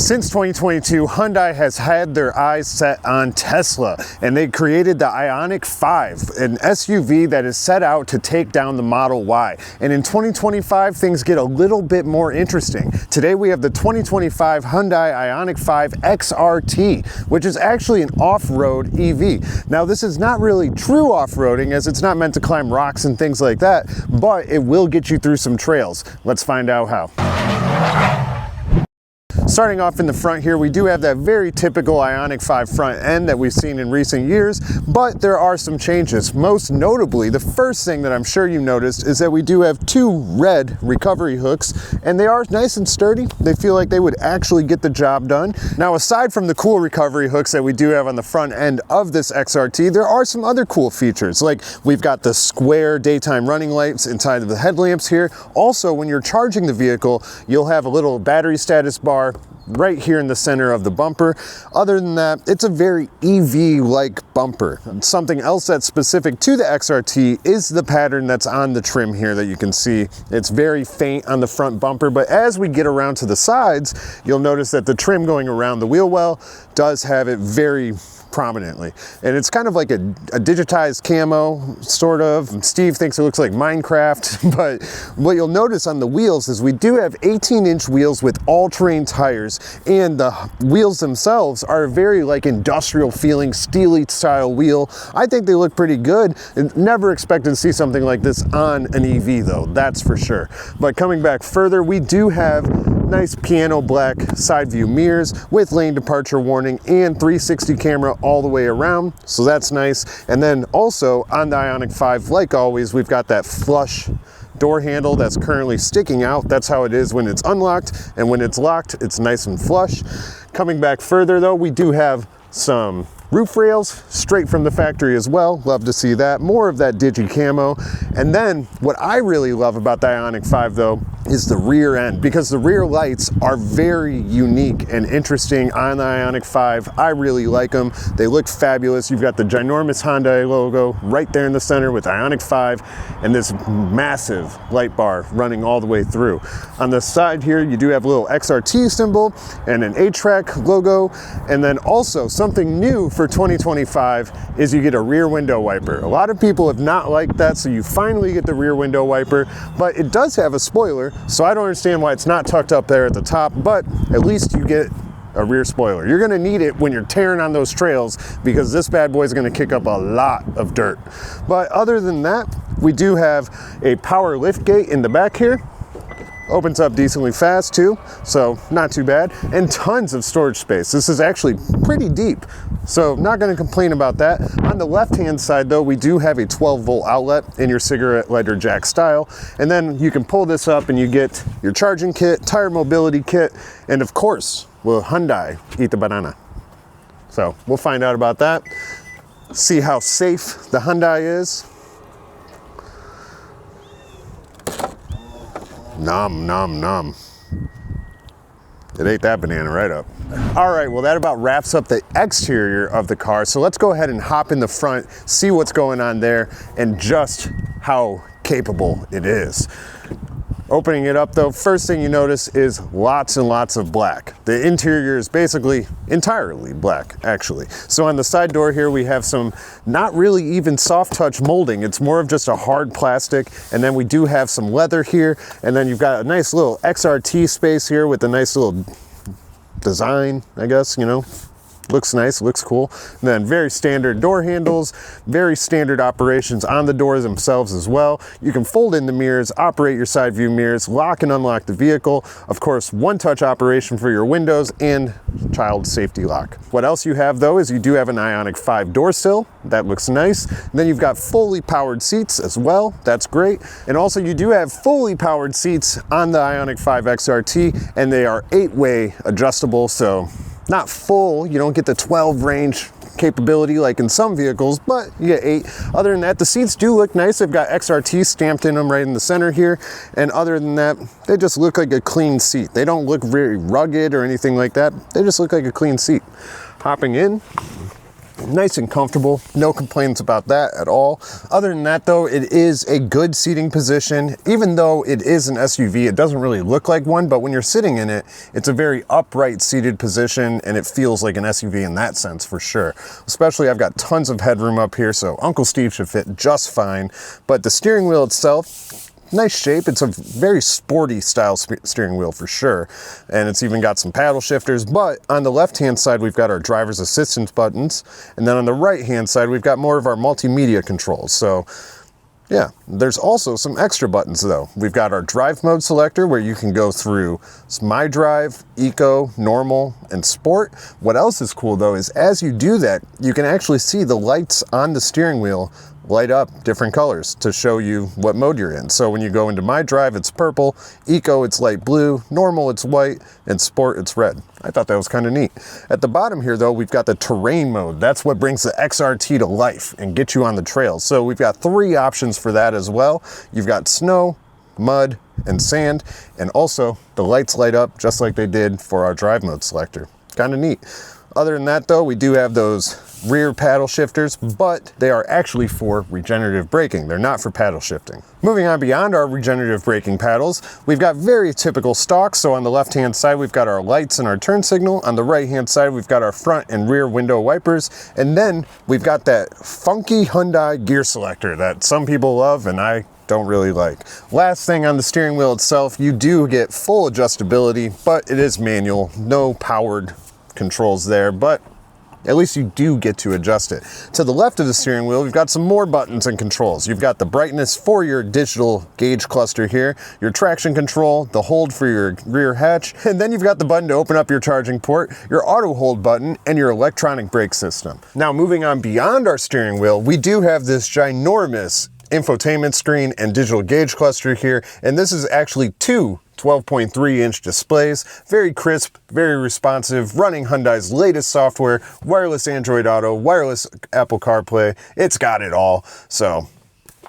Since 2022, Hyundai has had their eyes set on Tesla, and they created the Ioniq 5, an SUV that is set out to take down the Model Y. And in 2025, things get a little bit more interesting. Today we have the 2025 Hyundai Ioniq 5 XRT, which is actually an off-road EV. Now, this is not really true off-roading, as it's not meant to climb rocks and things like that, but it will get you through some trails. Let's find out how. Starting off in the front here, we do have that very typical Ioniq 5 front end that we've seen in recent years, but there are some changes. Most notably, the first thing that I'm sure you noticed is that we do have two red recovery hooks, and they are nice and sturdy. They feel like they would actually get the job done. Now, aside from the cool recovery hooks that we do have on the front end of this XRT, there are some other cool features, like we've got the square daytime running lights inside of the headlamps here. Also, when you're charging the vehicle, you'll have a little battery status bar right here in the center of the bumper. Other than that, it's a very EV-like bumper. And something else that's specific to the XRT is the pattern that's on the trim here that you can see. It's very faint on the front bumper, but as we get around to the sides, you'll notice that the trim going around the wheel well does have it very prominently. And it's kind of like a digitized camo, sort of. Steve thinks it looks like Minecraft, but what you'll notice on the wheels is we do have 18-inch wheels with all-terrain tires, and the wheels themselves are very like industrial feeling, steely style wheel. I think they look pretty good. Never expected to see something like this on an EV though, that's for sure. But coming back further, we do have nice piano black side view mirrors with lane departure warning and 360 camera all the way around, so that's nice. And then also on the Ioniq 5, like always, we've got that flush door handle that's currently sticking out. That's how it is when it's unlocked, and when it's locked, it's nice and flush. Coming back further though, we do have some roof rails straight from the factory as well. Love to see that. More of that digi camo. And then what I really love about the Ioniq 5 though is the rear end, because the rear lights are very unique and interesting on the Ioniq 5. I really like them. They look fabulous. You've got the ginormous Hyundai logo right there in the center with Ioniq 5 and this massive light bar running all the way through. On the side here, you do have a little XRT symbol and an A-Track logo. And then also something new for 2025 is you get a rear window wiper. A lot of people have not liked that, so you finally get the rear window wiper, but it does have a spoiler, so I don't understand why it's not tucked up there at the top, but at least you get a rear spoiler. You're gonna need it when you're tearing on those trails, because this bad boy is gonna kick up a lot of dirt. But other than that, we do have a power lift gate in the back here. Opens up decently fast too, so not too bad, and tons of storage space. This is actually pretty deep, so not going to complain about that. On the left hand side though, we do have a 12-volt outlet in your cigarette lighter jack style, and then you can pull this up and you get your charging kit, tire mobility kit, and of course, will Hyundai eat the banana? So we'll find out about that, see how safe the Hyundai is. Nom, nom, nom. It ate that banana right up. All right, well, that about wraps up the exterior of the car. So let's go ahead and hop in the front, see what's going on there, and just how capable it is. Opening it up though, first thing you notice is lots and lots of black. The interior is basically entirely black, actually. So on the side door here, we have some not really even soft touch molding. It's more of just a hard plastic. And then we do have some leather here. And then you've got a nice little XRT space here with a nice little design, I guess, you know. Looks nice, looks cool. And then very standard door handles, very standard operations on the doors themselves as well. You can fold in the mirrors, operate your side view mirrors, lock and unlock the vehicle. Of course, one-touch operation for your windows and child safety lock. What else you have though is you do have an Ioniq 5 door sill. That looks nice. And then you've got fully powered seats as well. That's great. And also you do have fully powered seats on the Ioniq 5 XRT, and they are 8-way adjustable, so not full, you don't get the 12 range capability like in some vehicles, but you get 8. Other than that, the seats do look nice. They've got XRT stamped in them right in the center here. And other than that, they just look like a clean seat. They don't look very rugged or anything like that. They just look like a clean seat. Hopping in, Nice and comfortable, no complaints about that at all. Other than that though, it is a good seating position. Even though it is an SUV, it doesn't really look like one, but when you're sitting in it, it's a very upright seated position and it feels like an SUV in that sense for sure. Especially I've got tons of headroom up here, so Uncle Steve should fit just fine. But the steering wheel itself, nice shape. It's a very sporty style steering wheel for sure. And it's even got some paddle shifters, but on the left-hand side, we've got our driver's assistance buttons. And then on the right-hand side, we've got more of our multimedia controls. So yeah, there's also some extra buttons though. We've got our drive mode selector where you can go through My Drive, Eco, Normal, and Sport. What else is cool though is as you do that, you can actually see the lights on the steering wheel light up different colors to show you what mode you're in. So when you go into My Drive, it's purple, Eco, it's light blue, Normal, it's white, and Sport, it's red. I thought that was kind of neat. At the bottom here though, we've got the terrain mode. That's what brings the XRT to life and gets you on the trails. So we've got 3 options for that as well. You've got snow, mud, and sand, and also the lights light up just like they did for our drive mode selector. Kind of neat. Other than that though, we do have those rear paddle shifters, but they are actually for regenerative braking. They're not for paddle shifting. Moving on beyond our regenerative braking paddles, we've got very typical stock. So on the left-hand side, we've got our lights and our turn signal. On the right-hand side, we've got our front and rear window wipers. And then we've got that funky Hyundai gear selector that some people love and I don't really like. Last thing on the steering wheel itself, you do get full adjustability, but it is manual, no powered controls there, but at least you do get to adjust it. To the left of the steering wheel, we've got some more buttons and controls. You've got the brightness for your digital gauge cluster here, your traction control, the hold for your rear hatch, and then you've got the button to open up your charging port, your auto hold button, and your electronic brake system. Now moving on beyond our steering wheel, we do have this ginormous infotainment screen and digital gauge cluster here, and this is actually 2 12.3-inch displays, very crisp, very responsive, running Hyundai's latest software, wireless Android Auto, wireless Apple CarPlay. It's got it all. So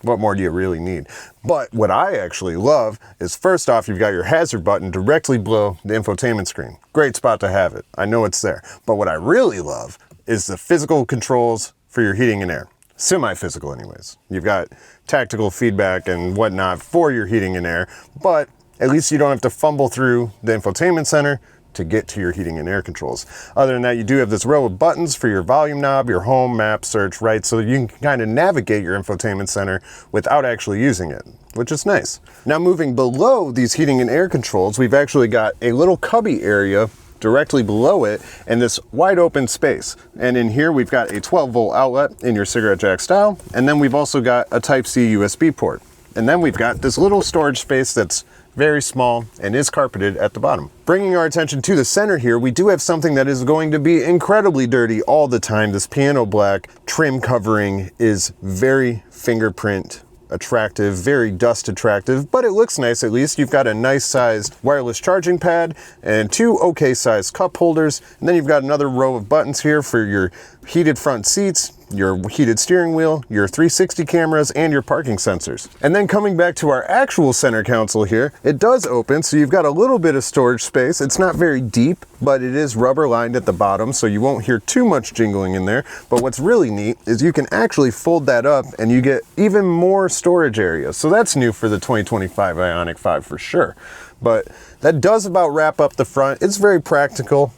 what more do you really need? But what I actually love is, first off, you've got your hazard button directly below the infotainment screen. Great spot to have it. I know it's there. But what I really love is the physical controls for your heating and air. Semi-physical anyways. You've got tactical feedback and whatnot for your heating and air, but at least you don't have to fumble through the infotainment center to get to your heating and air controls. Other than that, you do have this row of buttons for your volume knob, your home, map, search, right? So you can kind of navigate your infotainment center without actually using it, which is nice. Now moving below these heating and air controls, we've actually got a little cubby area directly below it and this wide open space. And in here, we've got a 12-volt outlet in your cigarette jack style. And then we've also got a Type-C USB port. And then we've got this little storage space that's very small and is carpeted at the bottom. Bringing our attention to the center here, we do have something that is going to be incredibly dirty all the time. This piano black trim covering is very fingerprint attractive, very dust attractive, but it looks nice at least. You've got a nice sized wireless charging pad and 2 okay sized cup holders. And then you've got another row of buttons here for your heated front seats, your heated steering wheel, your 360 cameras, and your parking sensors. And then coming back to our actual center console here, it does open, so you've got a little bit of storage space. It's not very deep, but it is rubber lined at the bottom, so you won't hear too much jingling in there. But what's really neat is you can actually fold that up and you get even more storage area. So that's new for the 2025 Ioniq 5 for sure. But that does about wrap up the front. It's very practical.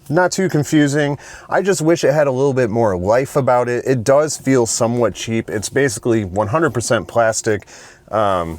Not too confusing. I just wish it had a little bit more life about it. It does feel somewhat cheap. It's basically 100% plastic. I'm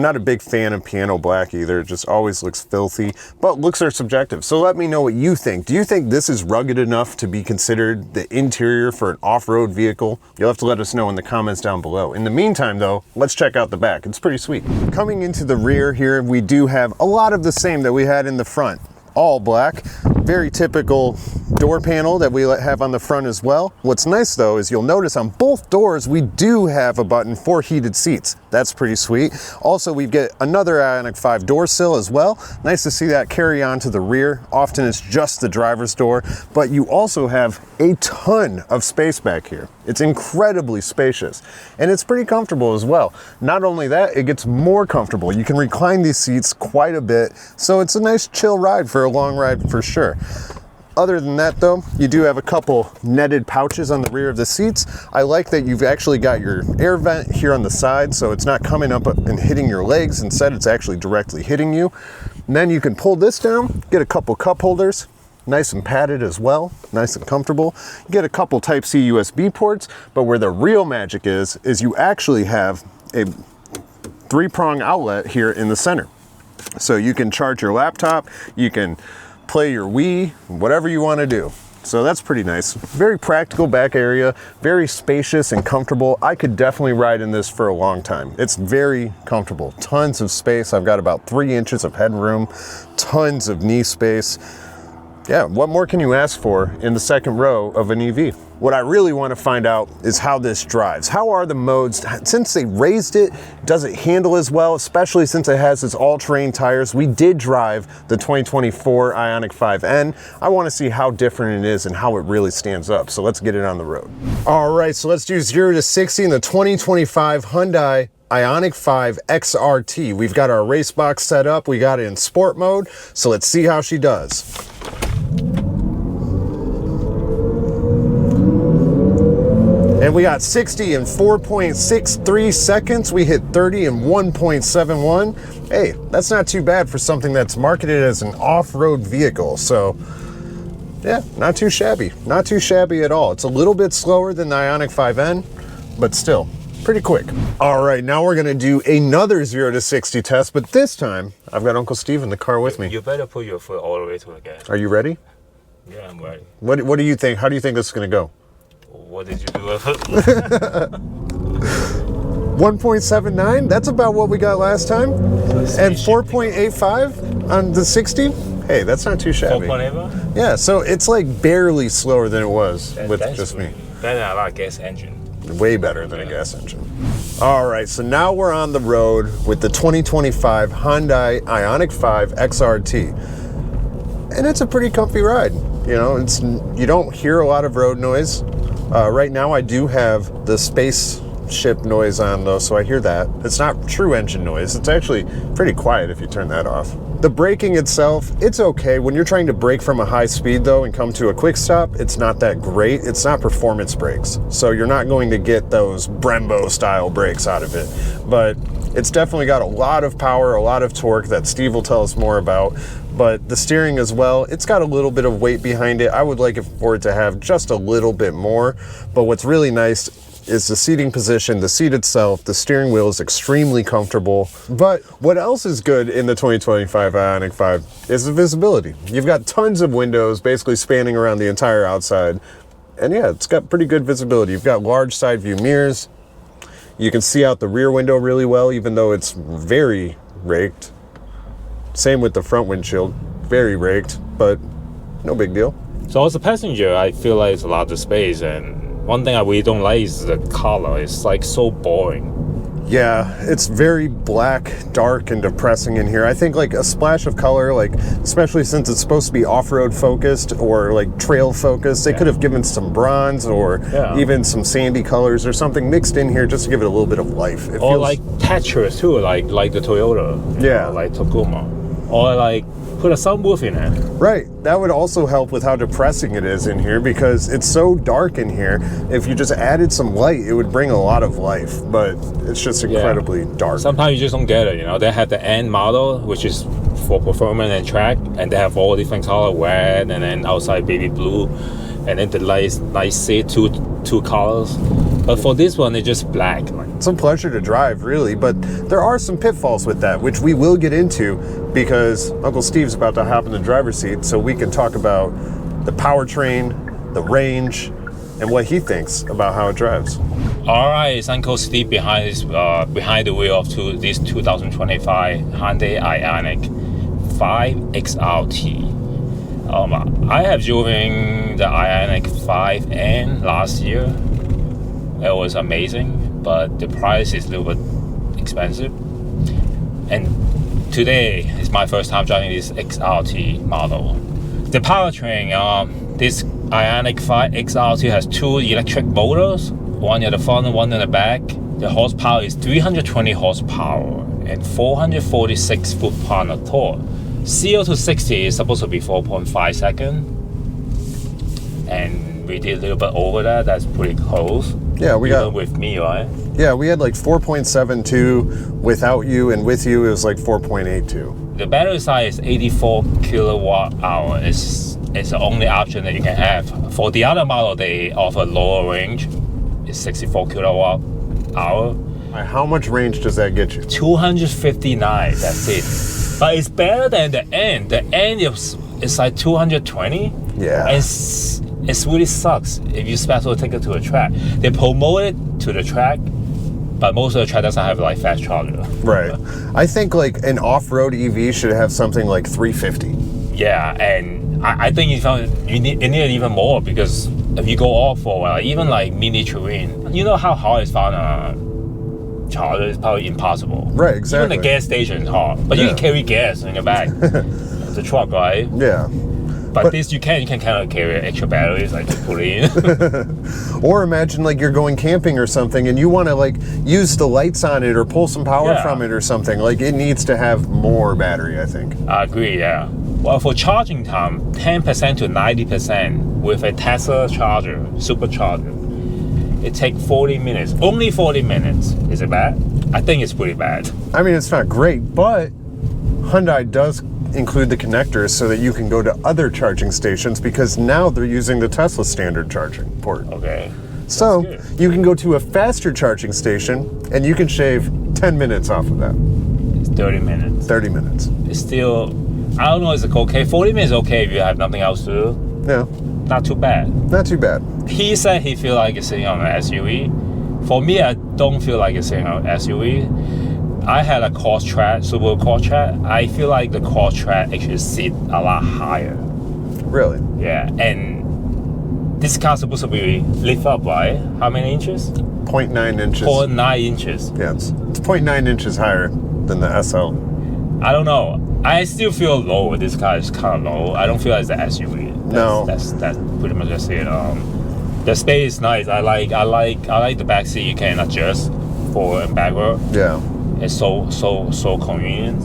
not a big fan of piano black either. It just always looks filthy, but looks are subjective. So let me know what you think. Do you think this is rugged enough to be considered the interior for an off-road vehicle? You'll have to let us know in the comments down below. In the meantime though, let's check out the back. It's pretty sweet. Coming into the rear here, we do have a lot of the same that we had in the front. All black, very typical door panel that we have on the front as well. What's nice though is you'll notice on both doors we do have a button for heated seats. That's pretty sweet. Also, we get another Ioniq 5 door sill as well. Nice to see that carry on to the rear. Often it's just the driver's door, but you also have a ton of space back here. It's incredibly spacious and it's pretty comfortable as well. Not only that, it gets more comfortable. You can recline these seats quite a bit, so it's a nice chill ride for a long ride for sure. Other than that though, you do have a couple netted pouches on the rear of the seats. I like that you've actually got your air vent here on the side, so it's not coming up and hitting your legs. Instead, it's actually directly hitting you. And then you can pull this down, get a couple cup holders, nice and padded as well, nice and comfortable. You get a couple Type-C USB ports, but where the real magic is you actually have a 3-prong outlet here in the center. So you can charge your laptop, you can play your Wii, whatever you want to do. So that's pretty nice. Very practical back area, very spacious and comfortable. I could definitely ride in this for a long time. It's very comfortable. Tons of space. I've got about 3 inches of headroom, tons of knee space. Yeah, what more can you ask for in the second row of an EV? What I really want to find out is how this drives. How are the modes? Since they raised it, does it handle as well, especially since it has its all-terrain tires? We did drive the 2024 Ioniq 5N. I want to see how different it is and how it really stands up. So let's get it on the road. All right, so let's do 0 to 60 in the 2025 Hyundai Ioniq 5 XRT. We've got our race box set up. We got it in sport mode. So let's see how she does. And we got 60 in 4.63 seconds. We hit 30 in 1.71. Hey, that's not too bad for something that's marketed as an off-road vehicle. So yeah, not too shabby. Not too shabby at all. It's a little bit slower than the Ioniq 5N, but still pretty quick. All right, now we're gonna do another 0 to 60 test, but this time I've got Uncle Steve in the car with me. You better put your foot all the way to the gas. Are you ready? Yeah, I'm ready. What do you think? How do you think this is gonna go? What did you do with it? 1.79, that's about what we got last time. And 4.85 on the 60. Hey, that's not too shabby. 4.85? Yeah, so it's like barely slower than it was with just me. Better than a gas engine. Way better than a gas engine. All right, so now we're on the road with the 2025 Hyundai Ioniq 5 XRT. And it's a pretty comfy ride. You know, you don't hear a lot of road noise. Right now I do have the spaceship noise on though, so I hear that. It's not true engine noise. It's actually pretty quiet if you turn that off. The braking itself, it's okay. When you're trying to brake from a high speed though and come to a quick stop, it's not that great. It's not performance brakes. So you're not going to get those Brembo style brakes out of it. But it's definitely got a lot of power, a lot of torque that Steve will tell us more about. But the steering as well, it's got a little bit of weight behind it. I would like it for it to have just a little bit more. But what's really nice is the seating position, the seat itself, the steering wheel is extremely comfortable. But what else is good in the 2025 Ioniq 5 is the visibility. You've got tons of windows basically spanning around the entire outside. And yeah, it's got pretty good visibility. You've got large side view mirrors. You can see out the rear window really well, even though it's very raked. Same with the front windshield, very raked, but no big deal. So as a passenger, I feel like it's a lot of space, and one thing I really don't like is the color. It's like so boring. Yeah, it's very black, dark, and depressing in here. I think like a splash of color, like especially since it's supposed to be off-road focused or like trail focused, they could have given some bronze or even some sandy colors or something mixed in here just to give it a little bit of life. It or feels like textures too, like the Toyota. Yeah. Like Tacoma. Or like put a sunroof in it. Right, that would also help with how depressing it is in here because it's so dark in here. If you just added some light, it would bring a lot of life, but it's just incredibly dark. Sometimes you just don't get it, you know. They have the N model, which is for performance and track, and they have all different color, red, and then outside baby blue, and then the light say two colors. But for this one, it's just black. It's a pleasure to drive, really, but there are some pitfalls with that, which we will get into because Uncle Steve's about to hop in the driver's seat so we can talk about the powertrain, the range, and what he thinks about how it drives. All right, it's Uncle Steve behind the wheel of this 2025 Hyundai Ioniq 5 XRT. I have driven the Ioniq 5N last year. It was amazing, but the price is a little bit expensive. And today is my first time driving this XRT model. The powertrain, this Ioniq 5 XRT has 2 electric motors, one at the front and one at the back. The horsepower is 320 horsepower and 446 foot-pound of torque. 0 to 60 is supposed to be 4.5 seconds. and we did a little bit over that. That's pretty close. Yeah, we even got with me, right? Yeah, we had like 4.72 without you, and with you it was like 4.82. The battery size is 84 kilowatt hour. It's the only option that you can have. For the other model, they offer lower range. It's 64 kilowatt hour. How much range does that get you? 259. That's it. But it's better than the N. The N is like 220. Yeah. And it really sucks if you special take it to a track. They promote it to the track, but most of the track doesn't have like fast charger. Right. I think like an off-road EV should have something like 350. Yeah, and I think you need even more, because if you go off-road, even like mini terrain, you know how hard it's found a charger is probably impossible. Right, exactly. Even the gas station is hard, but you can carry gas in your back of the truck, right? Yeah. But this you can kind of carry extra batteries, like to put it in. Or imagine like you're going camping or something and you want to like use the lights on it or pull some power from it or something. Like it needs to have more battery, I think. I agree, yeah. Well, for charging time, 10% to 90% with a Tesla charger, supercharger. It takes 40 minutes. Only 40 minutes. Is it bad? I think it's pretty bad. I mean, it's not great, but Hyundai does include the connectors so that you can go to other charging stations, because now they're using the Tesla standard charging port. Okay. So you can go to a faster charging station and you can shave 10 minutes off of that. It's 30 minutes. 30 minutes. It's still, I don't know, is it okay? 40 minutes is okay if you have nothing else to do. Yeah. Not too bad. Not too bad. He said he feel like he's sitting on an SUV. For me, I don't feel like it's sitting on an SUV. I had a Crosstrek, Subaru Crosstrek. I feel like the Crosstrek actually sit a lot higher. Really? Yeah, and this car supposed to be lift up, right? How many inches? 0.9 inches. 0.9 inches. Yeah, it's 0.9 inches higher than the SL. I don't know. I still feel low. This car is kind of low. I don't feel like it's an SUV. That's pretty much just it. The space is nice. I like the back seat. You can adjust forward and backward. Yeah. It's so convenient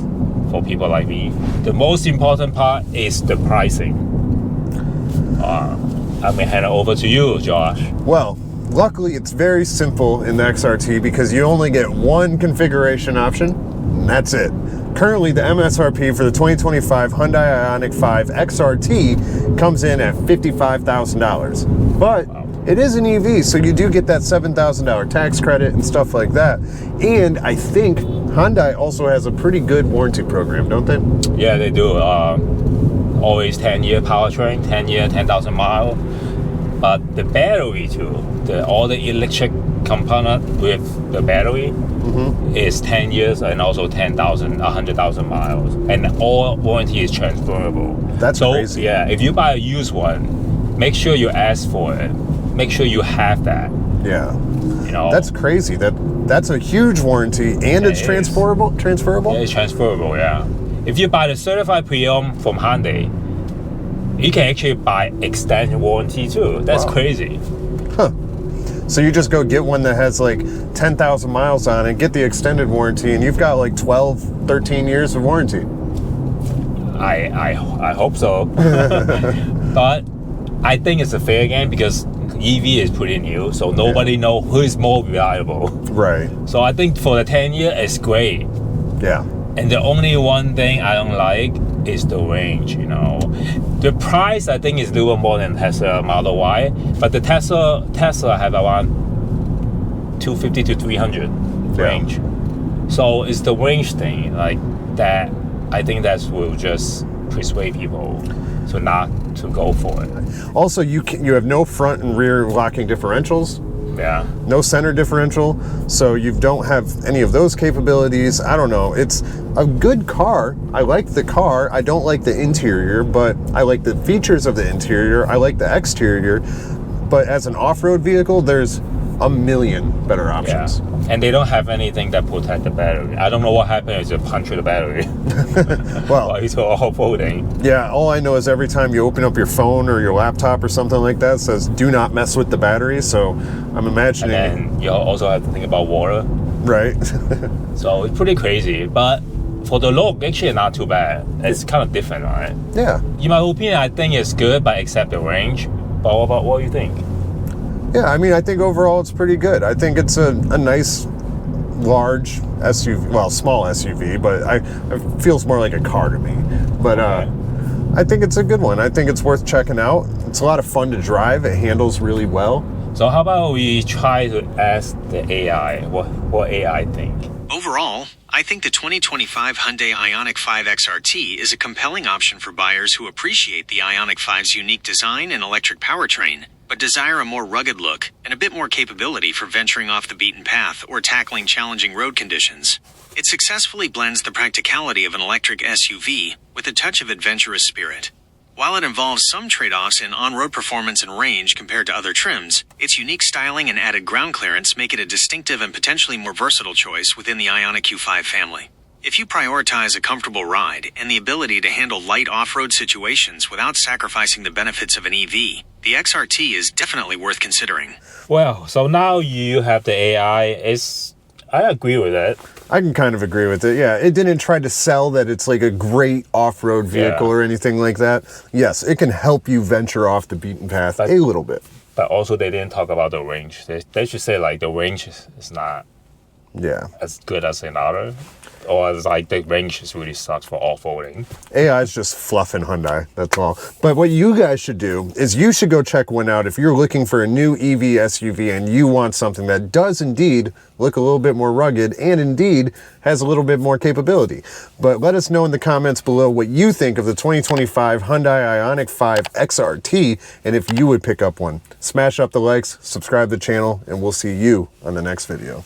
for people like me. The most important part is the pricing. I'm gonna hand it over to you, Josh. Well, luckily it's very simple in the XRT because you only get one configuration option, and that's it. Currently, the MSRP for the 2025 Hyundai Ioniq 5 XRT comes in at $55,000. But it is an EV, so you do get that $7,000 tax credit and stuff like that. And I think Hyundai also has a pretty good warranty program, don't they? Yeah, they do. Always 10-year powertrain, 10-year, 10,000 miles. But the battery too, all the electric component with the battery is 10 years and also 100,000 miles. And all warranty is transferable. That's crazy. Yeah, if you buy a used one, make sure you ask for it. Make sure you have that. Yeah. You know, that's crazy. That's a huge warranty, and it's transferable. Yeah, it's transferable. Yeah. If you buy the certified pre-owned from Hyundai, you can actually buy extended warranty too. That's crazy. Huh. So you just go get one that has like 10,000 miles on it, get the extended warranty, and you've got like 12, 13 years of warranty. I hope so. But I think it's a fair game because EV is pretty new, so nobody know who is more reliable. Right. So I think for the 10 year, it's great. Yeah. And the only one thing I don't like is the range, you know. The price, I think, is a little more than Tesla Model Y, but the Tesla have around 250 to 300 range. So it's the range thing, like that. I think that will just persuade people to not to go for it. Also, you have no front and rear locking differentials. Yeah. No center differential, so you don't have any of those capabilities. I don't know. It's a good car. I like the car. I don't like the interior, but I like the features of the interior. I like the exterior. But as an off-road vehicle, there's a million better options. Yeah. And they don't have anything that protect the battery. I don't know what happened is you puncture the battery. Well, while it's off-roading. Yeah, all I know is every time you open up your phone or your laptop or something like that, it says do not mess with the battery. So I'm imagining. And then you also have to think about water. Right. So it's pretty crazy. But for the look, actually not too bad. It's kind of different, right? Yeah. In my opinion, I think it's good, but except the range. But what do you think? Yeah, I mean, I think overall it's pretty good. I think it's a nice, large SUV, well, small SUV, but it feels more like a car to me. But I think it's a good one. I think it's worth checking out. It's a lot of fun to drive. It handles really well. So how about we try to ask the AI what AI think? Overall, I think the 2025 Hyundai Ioniq 5 XRT is a compelling option for buyers who appreciate the Ioniq 5's unique design and electric powertrain, but desire a more rugged look and a bit more capability for venturing off the beaten path or tackling challenging road conditions. It successfully blends the practicality of an electric SUV with a touch of adventurous spirit. While it involves some trade-offs in on-road performance and range compared to other trims, its unique styling and added ground clearance make it a distinctive and potentially more versatile choice within the Ioniq Q5 family. If you prioritize a comfortable ride and the ability to handle light off-road situations without sacrificing the benefits of an EV, the XRT is definitely worth considering. Well, so now you have the AI. I agree with it. I can kind of agree with it. Yeah, it didn't try to sell that it's like a great off-road vehicle or anything like that. Yes, it can help you venture off the beaten path a little bit. But also they didn't talk about the range. They should say like the range is not as good as another. Or it's like the range just really sucks for off-roading. AI is just fluffing Hyundai, that's all. But what you guys should do is you should go check one out if you're looking for a new EV SUV and you want something that does indeed look a little bit more rugged and indeed has a little bit more capability. But let us know in the comments below what you think of the 2025 Hyundai Ioniq 5 XRT and if you would pick up one. Smash up the likes, subscribe to the channel, and we'll see you on the next video.